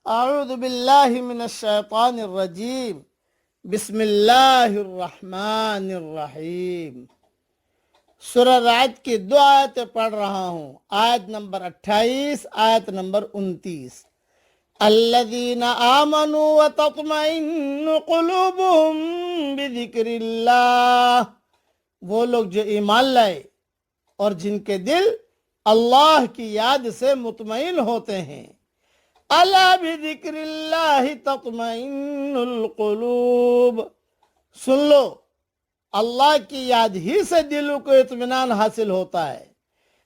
اعوذ باللہ من الشیطان الرجیم بسم اللہ الرحمن الرحیم۔ سورہ رعد کی دو آیتیں پڑھ رہا ہوں، آیت نمبر 28، آیت نمبر 29۔ الذین آمنوا وتطمئن قلوبهم بذکر اللہ، وہ لوگ جو ایمان لائے اور جن کے دل اللہ کی یاد سے مطمئن ہوتے ہیں۔ الا بذکر اللہ تطمئن القلوب، سن لو اللہ کی یاد ہی سے دلوں کو اطمینان حاصل ہوتا ہے۔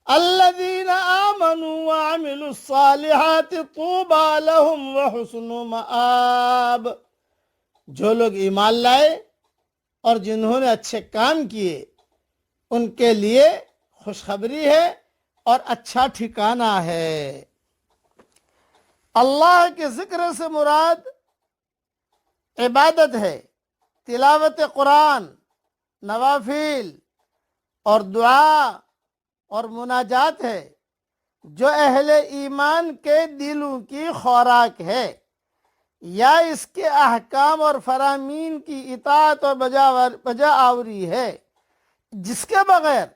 الذین آمنوا وعملوا الصالحات طوبی لہم وحسن مآب، جو لوگ ایمان لائے اور جنہوں نے اچھے کام کیے ان کے لیے خوشخبری ہے اور اچھا ٹھکانہ ہے۔ اللہ کے ذکر سے مراد عبادت ہے، تلاوت قرآن، نوافل اور دعا اور مناجات ہے، جو اہل ایمان کے دلوں کی خوراک ہے، یا اس کے احکام اور فرامین کی اطاعت اور بجا آوری ہے، جس کے بغیر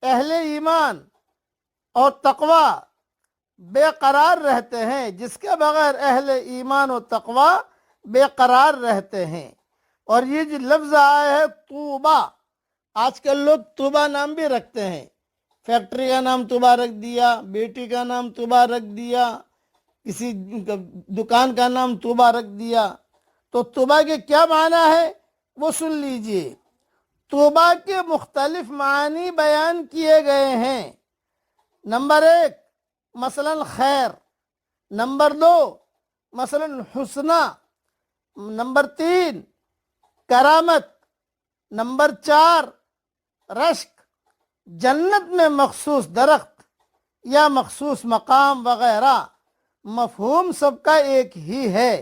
اہل ایمان اور تقوی بے قرار رہتے ہیں، جس کے بغیر اہل ایمان و تقوی بے قرار رہتے ہیں۔ اور یہ جو لفظ آیا ہے طوبہ، آج کل لوگ طوبہ نام بھی رکھتے ہیں، فیکٹری کا نام طوبہ رکھ دیا، بیٹی کا نام طوبہ رکھ دیا، کسی دکان کا نام طوبہ رکھ دیا۔ تو طوبہ کے کیا معنی ہے وہ سن لیجئے۔ طوبہ کے مختلف معنی بیان کیے گئے ہیں۔ نمبر 1 مثلا خیر، نمبر 2 مثلا حسنہ، نمبر 3 کرامت، نمبر 4 رشک، جنت میں مخصوص درخت یا مخصوص مقام وغیرہ۔ مفہوم سب کا ایک ہی ہے،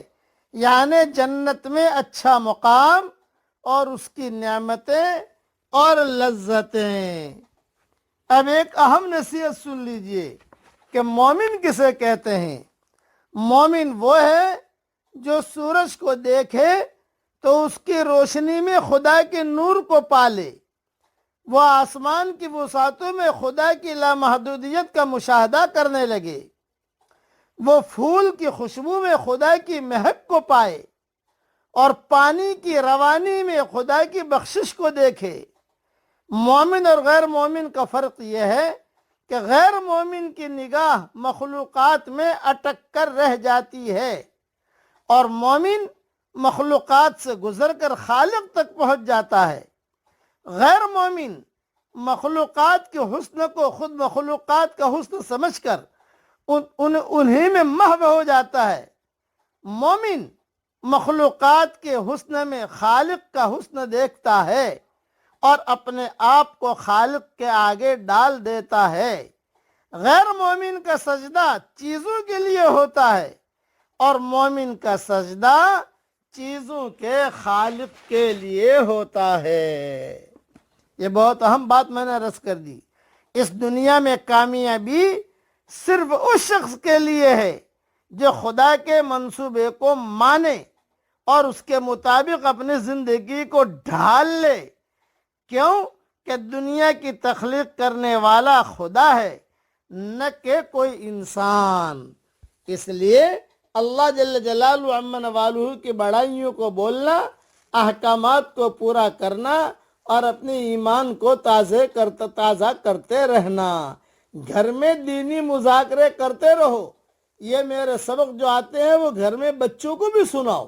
یعنی جنت میں اچھا مقام اور اس کی نعمتیں اور لذتیں۔ اب ایک اہم نصیحت سن لیجئے کہ مومن کسے کہتے ہیں۔ مومن وہ ہے جو سورج کو دیکھے تو اس کی روشنی میں خدا کے نور کو پالے، وہ آسمان کی وسعتوں میں خدا کی لامحدودیت کا مشاہدہ کرنے لگے، وہ پھول کی خوشبو میں خدا کی مہک کو پائے اور پانی کی روانی میں خدا کی بخشش کو دیکھے۔ مومن اور غیر مومن کا فرق یہ ہے کہ غیر مومن کی نگاہ مخلوقات میں اٹک کر رہ جاتی ہے اور مومن مخلوقات سے گزر کر خالق تک پہنچ جاتا ہے۔ غیر مومن مخلوقات کے حسن کو خود مخلوقات کا حسن سمجھ کر انہی میں محو ہو جاتا ہے۔ مومن مخلوقات کے حسن میں خالق کا حسن دیکھتا ہے اور اپنے آپ کو خالق کے آگے ڈال دیتا ہے۔ غیر مومن کا سجدہ چیزوں کے لیے ہوتا ہے اور مومن کا سجدہ چیزوں کے خالق کے لیے ہوتا ہے۔ یہ بہت اہم بات میں نے عرض کر دی۔ اس دنیا میں کامیابی صرف اس شخص کے لیے ہے جو خدا کے منصوبے کو مانے اور اس کے مطابق اپنی زندگی کو ڈھال لے۔ کیوں کہ دنیا کی تخلیق کرنے والا خدا ہے، نہ کہ کوئی انسان۔ اس لیے اللہ جل جلالہ عم نوالہ کی بڑائیوں کو بولنا، احکامات کو پورا کرنا اور اپنے ایمان کو تازہ کرتے رہنا۔ گھر میں دینی مذاکرے کرتے رہو، یہ میرے سبق جو آتے ہیں وہ گھر میں بچوں کو بھی سناؤ،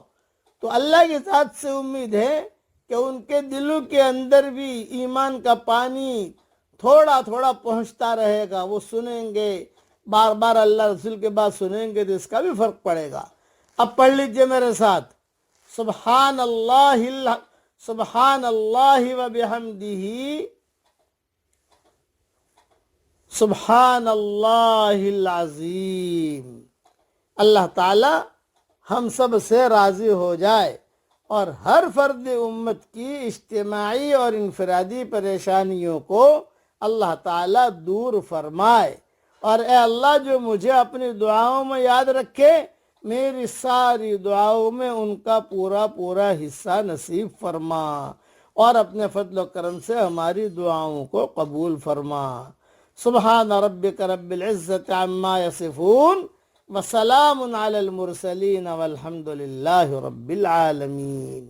تو اللہ کی ذات سے امید ہے کہ ان کے دلوں کے اندر بھی ایمان کا پانی تھوڑا تھوڑا پہنچتا رہے گا، وہ سنیں گے، بار بار اللہ رسول کے بعد سنیں گے تو اس کا بھی فرق پڑے گا۔ اب پڑھ لیجئے میرے ساتھ، سبحان اللہ و بحمدہ، سبحان اللہ العظیم۔ اللہ تعالی ہم سب سے راضی ہو جائے اور ہر فرد امت کی اجتماعی اور انفرادی پریشانیوں کو اللہ تعالیٰ دور فرمائے۔ اور اے اللہ جو مجھے اپنی دعاؤں میں یاد رکھے، میری ساری دعاؤں میں ان کا پورا پورا حصہ نصیب فرما، اور اپنے فضل و کرم سے ہماری دعاؤں کو قبول فرما۔ سبحان ربک رب العزت عما یصفون وسلام علی المرسلین والحمد للہ رب العالمین۔